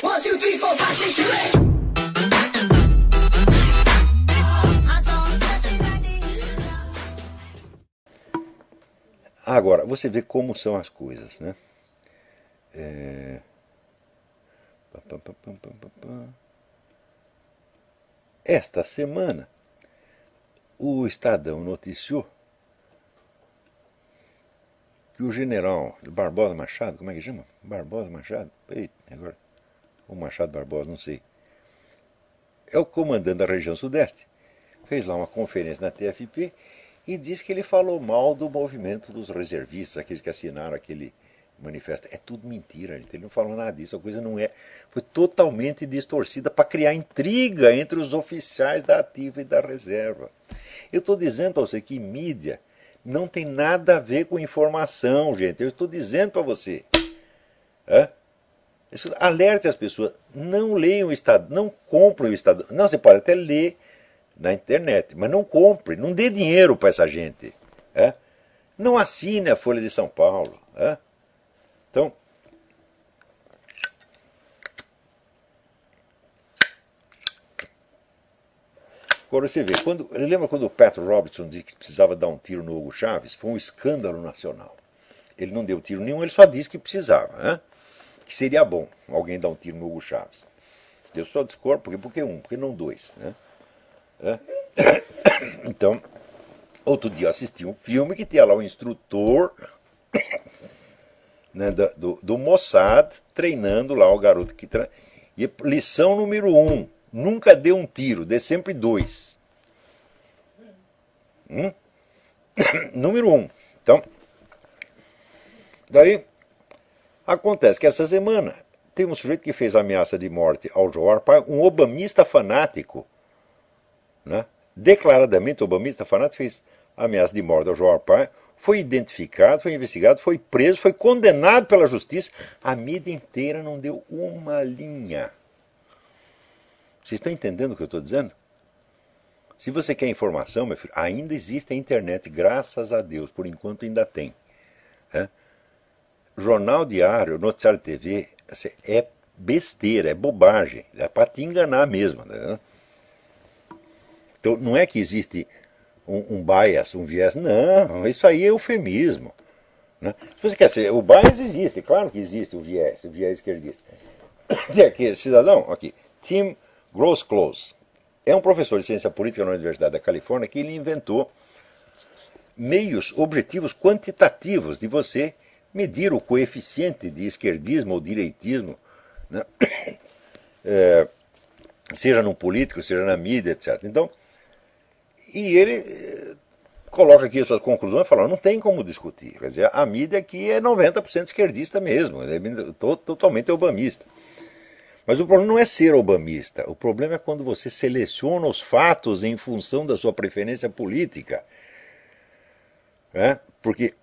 1, 2, 3, 4, 5, 6, 7. Agora, você vê como são as coisas, né? Esta semana, o Estadão noticiou que o general Barbosa Machado, como é que chama? Barbosa Machado? Eita, agora. Ou Machado Barbosa, não sei. É o comandante da região sudeste. Fez lá uma conferência na TFP e disse que ele falou mal do movimento dos reservistas, aqueles que assinaram aquele manifesto. É tudo mentira, gente. Ele não falou nada disso. A coisa não é. Foi totalmente distorcida para criar intriga entre os oficiais da ativa e da reserva. Eu estou dizendo para você que mídia não tem nada a ver com informação, gente. Eu estou dizendo para você. Alerte as pessoas. Não leiam o Estado, não comprem o Estado. Não, você pode até ler na internet, mas não compre, não dê dinheiro para essa gente. Não assine a Folha de São Paulo. Então, agora você vê, lembra quando o Pat Robertson disse que precisava dar um tiro no Hugo Chávez? Foi um escândalo nacional. Ele não deu tiro nenhum, ele só disse que precisava, que seria bom alguém dar um tiro no Hugo Chávez. Eu só discordo, porque não dois. Então, outro dia eu assisti um filme que tinha lá o instrutor, né, do Mossad treinando lá o garoto que e lição número 1, nunca dê um tiro, dê sempre 2. Número 1. Então, daí acontece que essa semana tem um sujeito que fez ameaça de morte ao Joe Arpaio, um obamista fanático, né? Declaradamente obamista fanático, fez ameaça de morte ao Joe Arpaio, foi identificado, foi investigado, foi preso, foi condenado pela justiça. A mídia inteira não deu uma linha. Vocês estão entendendo o que eu estou dizendo? Se você quer informação, meu filho, ainda existe a internet, graças a Deus, por enquanto ainda tem. Jornal diário, noticiário de TV, é besteira, é bobagem, é para te enganar mesmo. Né? Então, não é que existe um bias, um viés, não, isso aí é eufemismo. Né? Se você quer ser, o bias existe, claro que existe o viés esquerdista. Tem aqui, esse cidadão, aqui, Tim Gross-Close, é um professor de ciência política na Universidade da Califórnia que ele inventou meios objetivos quantitativos de você medir o coeficiente de esquerdismo ou direitismo, né? Seja no político, seja na mídia, etc. Então, e ele coloca aqui as suas conclusões e fala, não tem como discutir. Quer dizer, a mídia aqui é 90% esquerdista mesmo, é totalmente obamista. Mas o problema não é ser obamista, o problema é quando você seleciona os fatos em função da sua preferência política. Porque,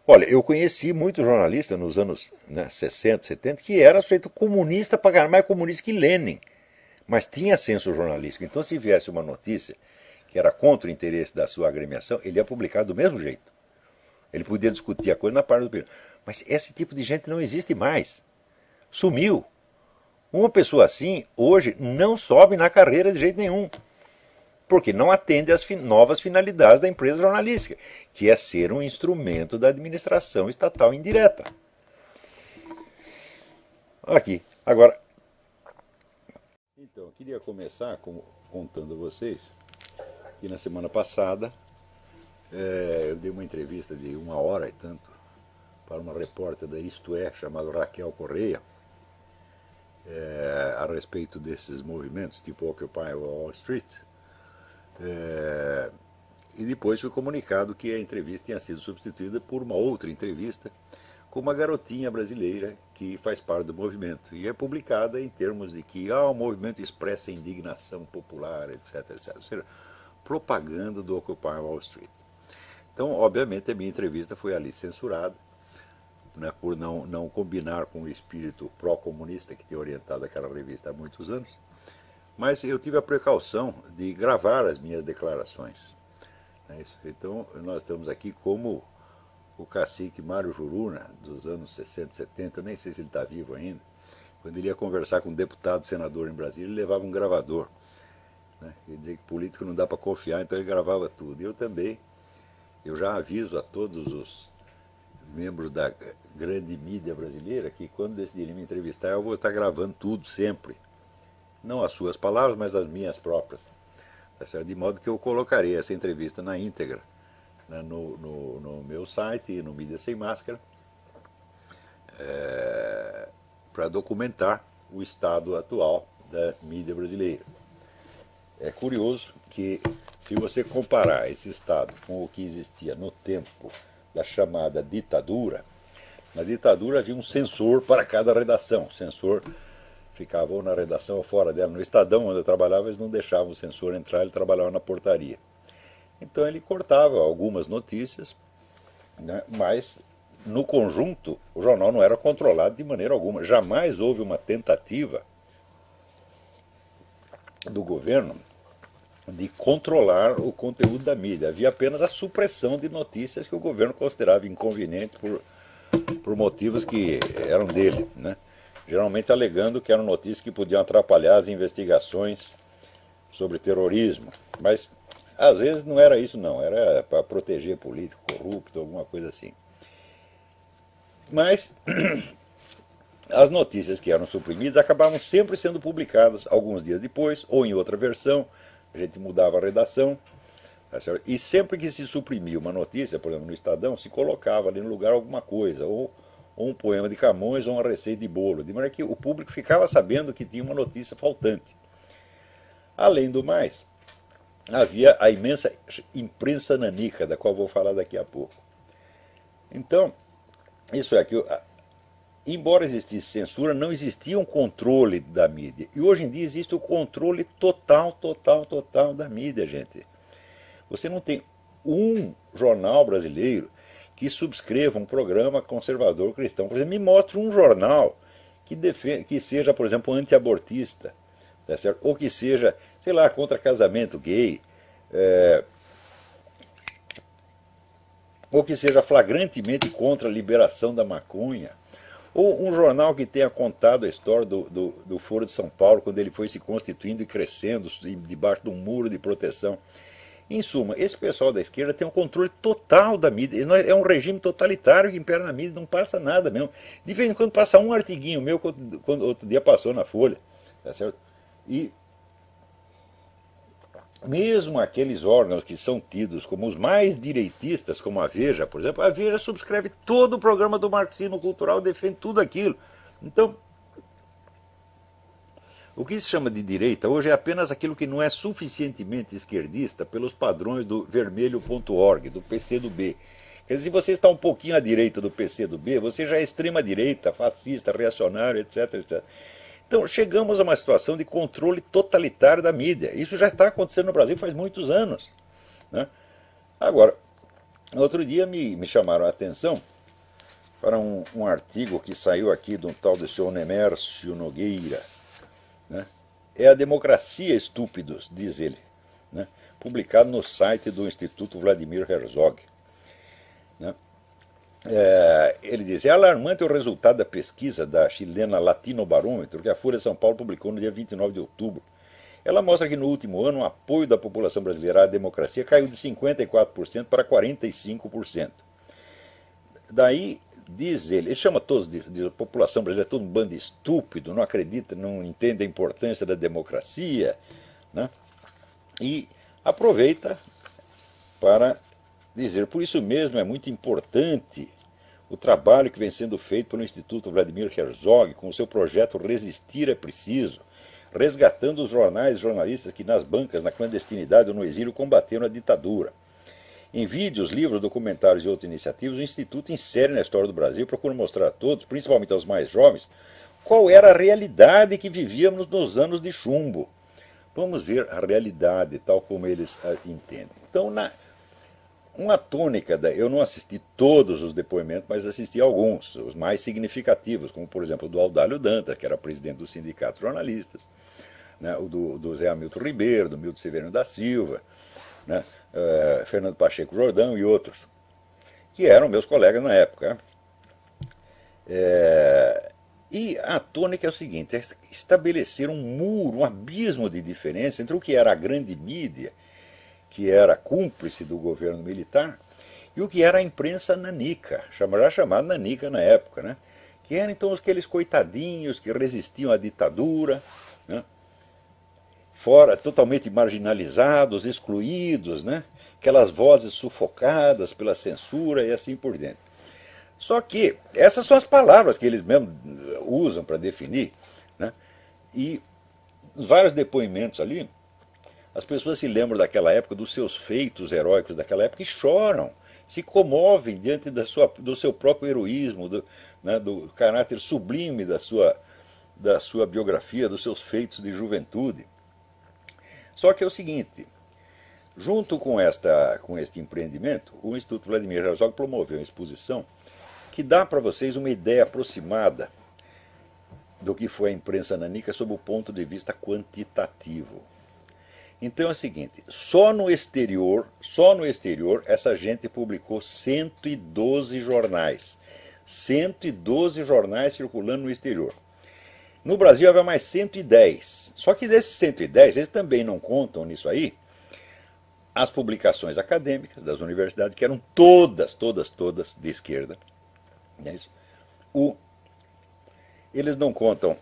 olha, eu conheci muitos jornalistas nos anos 60, 70, que era feito comunista para caramba, mais comunista que Lenin. Mas tinha senso jornalístico. Então, se viesse uma notícia que era contra o interesse da sua agremiação, ele ia publicar do mesmo jeito. Ele podia discutir a coisa na parte do período. Mas esse tipo de gente não existe mais. Sumiu. Uma pessoa assim, hoje, não sobe na carreira de jeito nenhum. Porque não atende às novas finalidades da empresa jornalística, que é ser um instrumento da administração estatal indireta. Aqui. Agora, então, eu queria começar contando a vocês que na semana passada eu dei uma entrevista de 1 hora e tanto para uma repórter da Isto É, chamada Raquel Correia, a respeito desses movimentos tipo Occupy Wall Street. E depois foi comunicado que a entrevista tinha sido substituída por uma outra entrevista com uma garotinha brasileira que faz parte do movimento. E é publicada em termos de que o movimento expressa indignação popular, etc, etc. Ou seja, propaganda do Occupy Wall Street. Então, obviamente, a minha entrevista foi ali censurada, né, por não combinar com o espírito pró-comunista que tem orientado aquela revista há muitos anos. Mas eu tive a precaução de gravar as minhas declarações. Então, nós estamos aqui como o cacique Mário Juruna, dos anos 60, 70, eu nem sei se ele está vivo ainda, Quando ele ia conversar com um deputado, senador em Brasília, ele levava um gravador. Né? Quer dizer que político não dá para confiar, então ele gravava tudo. E eu também, eu já aviso a todos os membros da grande mídia brasileira que quando decidirem me entrevistar eu vou estar gravando tudo sempre. Não as suas palavras, mas as minhas próprias. Tá certo? De modo que eu colocarei essa entrevista na íntegra, né, no meu site, no Mídia Sem Máscara, para documentar o estado atual da mídia brasileira. É curioso que, se você comparar esse estado com o que existia no tempo da chamada ditadura, na ditadura havia um censor para cada redação. O censor ficava ou na redação ou fora dela. No Estadão, onde eu trabalhava, eles não deixavam o censor entrar, ele trabalhava na portaria. Então ele cortava algumas notícias, né, mas no conjunto o jornal não era controlado de maneira alguma. Jamais houve uma tentativa do governo de controlar o conteúdo da mídia. Havia apenas a supressão de notícias que o governo considerava inconvenientes por motivos que eram dele, né? Geralmente alegando que eram notícias que podiam atrapalhar as investigações sobre terrorismo. Mas às vezes não era isso não, era para proteger político corrupto, alguma coisa assim. Mas as notícias que eram suprimidas acabavam sempre sendo publicadas alguns dias depois, ou em outra versão, a gente mudava a redação, tá certo? E sempre que se suprimia uma notícia, por exemplo, no Estadão, se colocava ali no lugar alguma coisa, ou um poema de Camões ou uma receita de bolo, de maneira que o público ficava sabendo que tinha uma notícia faltante. Além do mais, havia a imensa imprensa nanica, da qual vou falar daqui a pouco. Então, isso é que, embora existisse censura, não existia um controle da mídia. E hoje em dia existe o controle total da mídia, gente. Você não tem um jornal brasileiro que subscreva um programa conservador cristão. Por exemplo, me mostre um jornal que seja, por exemplo, anti-abortista, tá certo? Ou que seja, sei lá, contra casamento gay, ou que seja flagrantemente contra a liberação da maconha. Ou um jornal que tenha contado a história do Foro de São Paulo, quando ele foi se constituindo e crescendo debaixo de um muro de proteção. Em suma, esse pessoal da esquerda tem um controle total da mídia. É um regime totalitário que impera na mídia, não passa nada mesmo. De vez em quando passa um artiguinho meu, quando outro dia passou na Folha. Tá certo? E mesmo aqueles órgãos que são tidos como os mais direitistas, como a Veja, por exemplo, a Veja subscreve todo o programa do marxismo cultural, defende tudo aquilo. Então, o que se chama de direita hoje é apenas aquilo que não é suficientemente esquerdista pelos padrões do vermelho.org, do PCdoB. Quer dizer, se você está um pouquinho à direita do PCdoB, você já é extrema-direita, fascista, reacionário, etc. Então, chegamos a uma situação de controle totalitário da mídia. Isso já está acontecendo no Brasil faz muitos anos, né? Agora, outro dia me chamaram a atenção para um artigo que saiu aqui de um tal de senhor Nemércio Nogueira, né? É a Democracia, Estúpidos, diz ele, né? Publicado no site do Instituto Vladimir Herzog, né? Ele diz: é alarmante o resultado da pesquisa da chilena Latinobarômetro que a Folha de São Paulo publicou no dia 29 de outubro. Ela mostra que no último ano o apoio da população brasileira à democracia caiu de 54% para 45%. Daí, diz ele chama todos de população brasileira, todo um bando estúpido, não acredita, não entende a importância da democracia, né? E aproveita para dizer, por isso mesmo é muito importante o trabalho que vem sendo feito pelo Instituto Vladimir Herzog com o seu projeto Resistir é Preciso, resgatando os jornais e jornalistas que nas bancas, na clandestinidade ou no exílio combateram a ditadura. Em vídeos, livros, documentários e outras iniciativas, o Instituto insere na história do Brasil e procura mostrar a todos, principalmente aos mais jovens, qual era a realidade que vivíamos nos anos de chumbo. Vamos ver a realidade tal como eles a entendem. Então, uma tônica, eu não assisti todos os depoimentos, mas assisti alguns, os mais significativos, como por exemplo o do Audálio Dantas, que era presidente do Sindicato de Jornalistas, né, o do Zé Hamilton Ribeiro, do Milton Severino da Silva, né, Fernando Pacheco Jordão e outros, que eram meus colegas na época. E a tônica é o seguinte, é estabelecer um muro, um abismo de diferença entre o que era a grande mídia, que era cúmplice do governo militar, e o que era a imprensa nanica, já chamada nanica na época, né? Que eram então aqueles coitadinhos que resistiam à ditadura, né? Fora, totalmente marginalizados, excluídos, né? Aquelas vozes sufocadas pela censura e assim por diante. Só que essas são as palavras que eles mesmo usam para definir, né? E nos vários depoimentos ali, as pessoas se lembram daquela época, dos seus feitos heróicos daquela época e choram, se comovem diante do seu próprio heroísmo, né, do caráter sublime da sua biografia, dos seus feitos de juventude. Só que é o seguinte, junto com este empreendimento, o Instituto Vladimir Herzog promoveu uma exposição que dá para vocês uma ideia aproximada do que foi a imprensa nanica sob o ponto de vista quantitativo. Então é o seguinte, só no exterior, essa gente publicou 112 jornais. 112 jornais circulando no exterior. No Brasil havia mais 110. Só que desses 110, eles também não contam nisso aí as publicações acadêmicas das universidades, que eram todas de esquerda. É isso? Eles não contam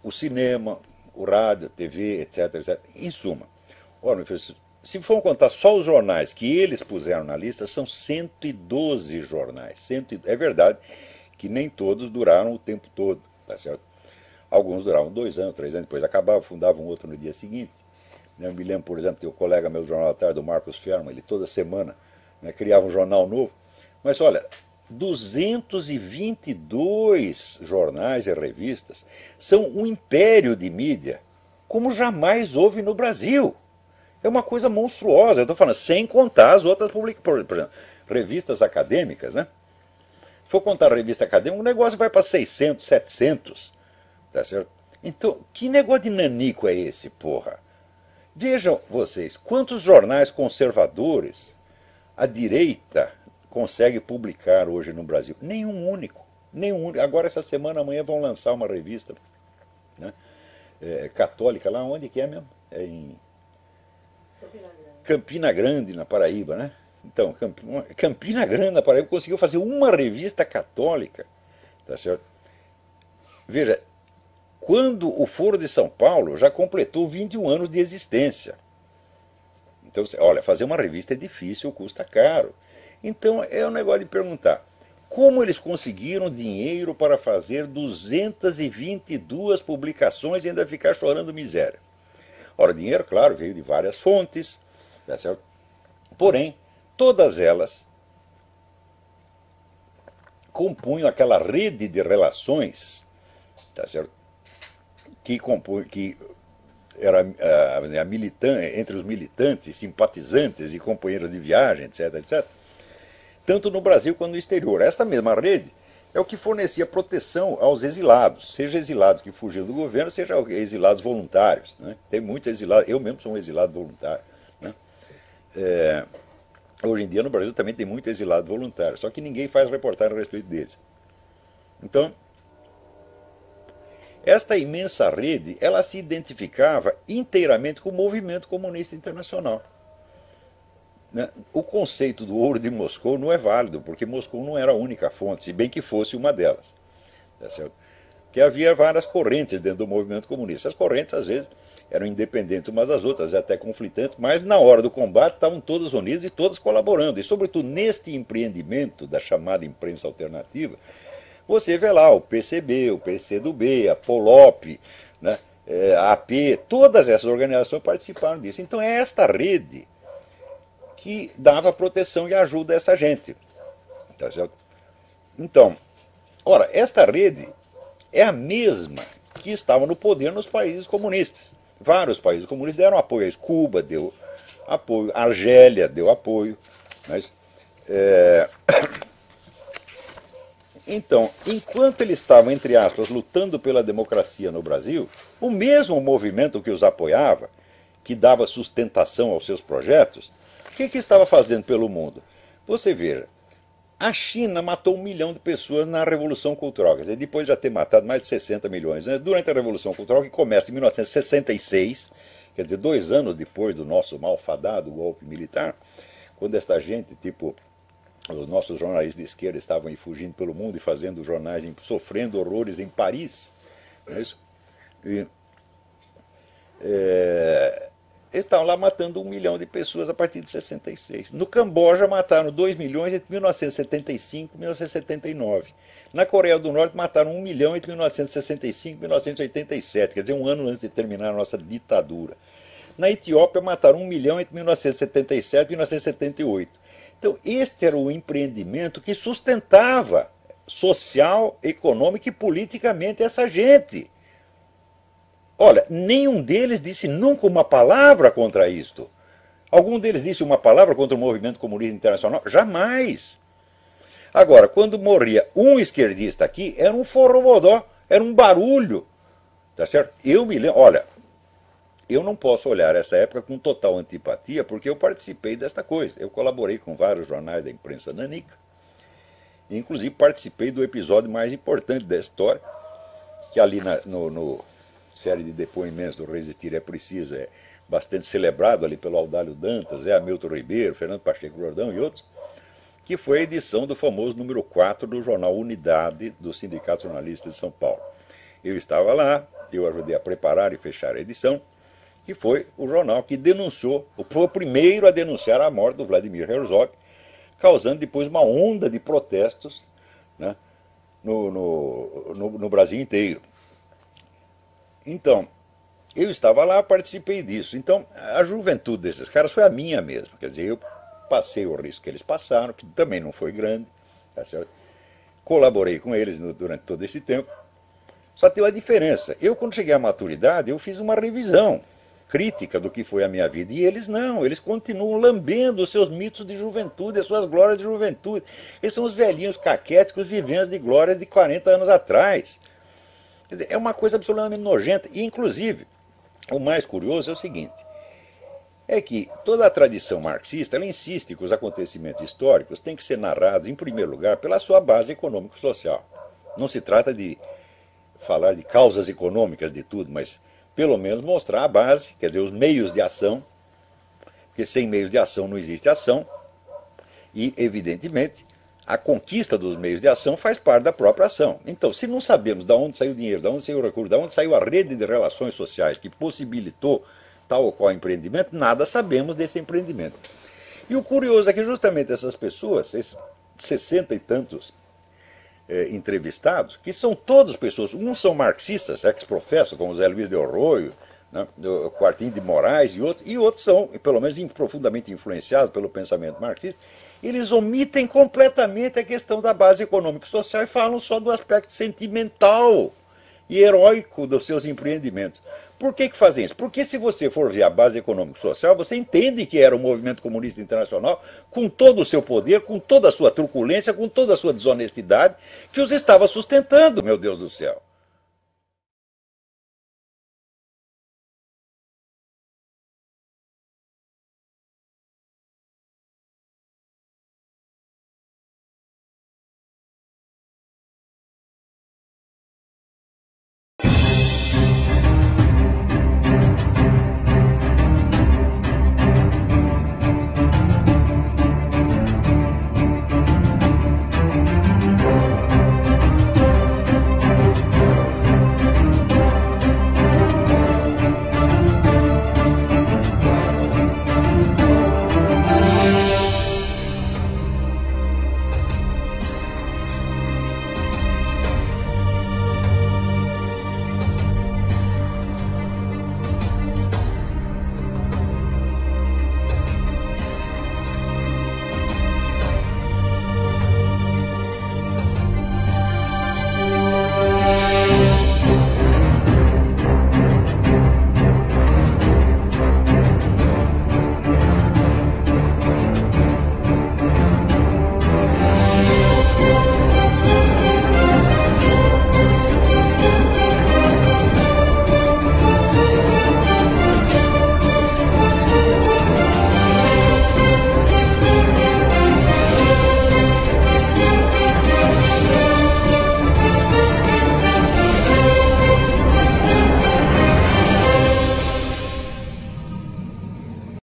o cinema, o rádio, a TV, etc, etc. Em suma, ora, se for contar só os jornais que eles puseram na lista, são 112 jornais. É verdade que nem todos duraram o tempo todo, tá certo? Alguns duravam 2 anos, 3 anos, depois acabavam, fundavam outro no dia seguinte. Eu me lembro, por exemplo, tem o colega meu do Jornal da Tarde, o Marcos Ferma, ele toda semana, né, criava um jornal novo. Mas olha, 222 jornais e revistas são um império de mídia, como jamais houve no Brasil. É uma coisa monstruosa. Eu estou falando, sem contar as outras publicações, por exemplo, revistas acadêmicas, né? Se for contar a revista acadêmica, o negócio vai para 600, 700, tá certo? Então, que negócio de nanico é esse, porra? Vejam vocês, quantos jornais conservadores a direita consegue publicar hoje no Brasil? Nenhum único. Nenhum único. Agora, essa semana, amanhã, vão lançar uma revista, né, católica, lá onde que é mesmo? É em Campina Grande, na Paraíba, né? Então, Campina Grande, na Paraíba, conseguiu fazer uma revista católica, tá certo? Veja, quando o Foro de São Paulo já completou 21 anos de existência. Então, olha, fazer uma revista é difícil, custa caro. Então, é um negócio de perguntar, como eles conseguiram dinheiro para fazer 222 publicações e ainda ficar chorando miséria? Ora, o dinheiro, claro, veio de várias fontes, tá certo? Porém, todas elas compunham aquela rede de relações, tá certo? Que era entre os militantes, simpatizantes e companheiros de viagem, etc, etc, tanto no Brasil quanto no exterior. Esta mesma rede é o que fornecia proteção aos exilados, seja exilado que fugiu do governo, seja exilados voluntários, né? Tem muitos exilados, eu mesmo sou um exilado voluntário, né? Hoje em dia no Brasil também tem muito exilado voluntário, só que ninguém faz reportagem a respeito deles. Então, esta imensa rede, ela se identificava inteiramente com o movimento comunista internacional. O conceito do ouro de Moscou não é válido, porque Moscou não era a única fonte, se bem que fosse uma delas. Tá certo? Que havia várias correntes dentro do movimento comunista. As correntes, às vezes, eram independentes umas das outras, até conflitantes, mas na hora do combate estavam todas unidas e todas colaborando. E, sobretudo, neste empreendimento da chamada imprensa alternativa, você vê lá o PCB, o PCdoB, a POLOP, né, a AP, todas essas organizações participaram disso. Então é esta rede que dava proteção e ajuda a essa gente. Tá certo? Então, ora, esta rede é a mesma que estava no poder nos países comunistas. Vários países comunistas deram apoio a isso. Cuba deu apoio, a Argélia deu apoio. Mas, então, enquanto eles estavam, entre aspas, lutando pela democracia no Brasil, o mesmo movimento que os apoiava, que dava sustentação aos seus projetos, o que estava fazendo pelo mundo? Você veja, A China matou 1 milhão de pessoas na Revolução Cultural, quer dizer, depois de já ter matado mais de 60 milhões. Durante a Revolução Cultural, que começa em 1966, quer dizer, 2 anos depois do nosso malfadado golpe militar, quando essa gente, tipo, os nossos jornalistas de esquerda estavam aí fugindo pelo mundo e fazendo jornais, sofrendo horrores em Paris, não é isso? E, eles estavam lá matando 1 milhão de pessoas a partir de 66. No Camboja mataram 2 milhões entre 1975 e 1979. Na Coreia do Norte mataram 1 milhão entre 1965 e 1987, quer dizer, um ano antes de terminar a nossa ditadura. Na Etiópia mataram 1 milhão entre 1977 e 1978. Então, este era o empreendimento que sustentava social, econômica e politicamente essa gente. Olha, nenhum deles disse nunca uma palavra contra isto. Algum deles disse uma palavra contra o movimento comunista internacional? Jamais. Agora, quando morria um esquerdista aqui, era um forrobodó, era um barulho. Tá certo? Eu me lembro, olha, eu não posso olhar essa época com total antipatia, porque eu participei desta coisa. Eu colaborei com vários jornais da imprensa nanica, e inclusive participei do episódio mais importante da história, que ali no série de depoimentos do Resistir é Preciso é bastante celebrado ali pelo Audálio Dantas, Hamilton Ribeiro, Fernando Pacheco Jordão e outros, que foi a edição do famoso número 4 do jornal Unidade do Sindicato Jornalista de São Paulo. Eu estava lá, eu ajudei a preparar e fechar a edição, que foi o jornal que denunciou, foi o primeiro a denunciar a morte do Vladimir Herzog, causando depois uma onda de protestos, né, no Brasil inteiro. Então, eu estava lá, participei disso. Então, a juventude desses caras foi a minha mesmo. Quer dizer, eu passei o risco que eles passaram, que também não foi grande, tá certo? Colaborei com eles durante todo esse tempo. Só tem uma diferença. Eu, quando cheguei à maturidade, eu fiz uma revisão crítica do que foi a minha vida. E eles não, eles continuam lambendo os seus mitos de juventude, as suas glórias de juventude. Eles são os velhinhos caquéticos vivendo de glórias de 40 anos atrás. Quer dizer, é uma coisa absolutamente nojenta. E, inclusive, o mais curioso é o seguinte, é que toda a tradição marxista ela insiste que os acontecimentos históricos têm que ser narrados, em primeiro lugar, pela sua base econômico-social. Não se trata de falar de causas econômicas de tudo, mas pelo menos mostrar a base, quer dizer, os meios de ação, porque sem meios de ação não existe ação, e, evidentemente, a conquista dos meios de ação faz parte da própria ação. Então, se não sabemos de onde saiu o dinheiro, de onde saiu o recurso, de onde saiu a rede de relações sociais que possibilitou tal ou qual empreendimento, nada sabemos desse empreendimento. E o curioso é que justamente essas pessoas, esses 60 e tantos entrevistados, que são todas pessoas, uns são marxistas, ex-professor, como Zé Luiz de Arroio, né, do Quartim de Moraes e outros são, pelo menos, profundamente influenciados pelo pensamento marxista. Eles omitem completamente a questão da base econômico-social e falam só do aspecto sentimental e heróico dos seus empreendimentos. Por que fazem isso? Porque se você for ver a base econômico-social, você entende que era o movimento comunista internacional, com todo o seu poder, com toda a sua truculência, com toda a sua desonestidade, que os estava sustentando, meu Deus do céu.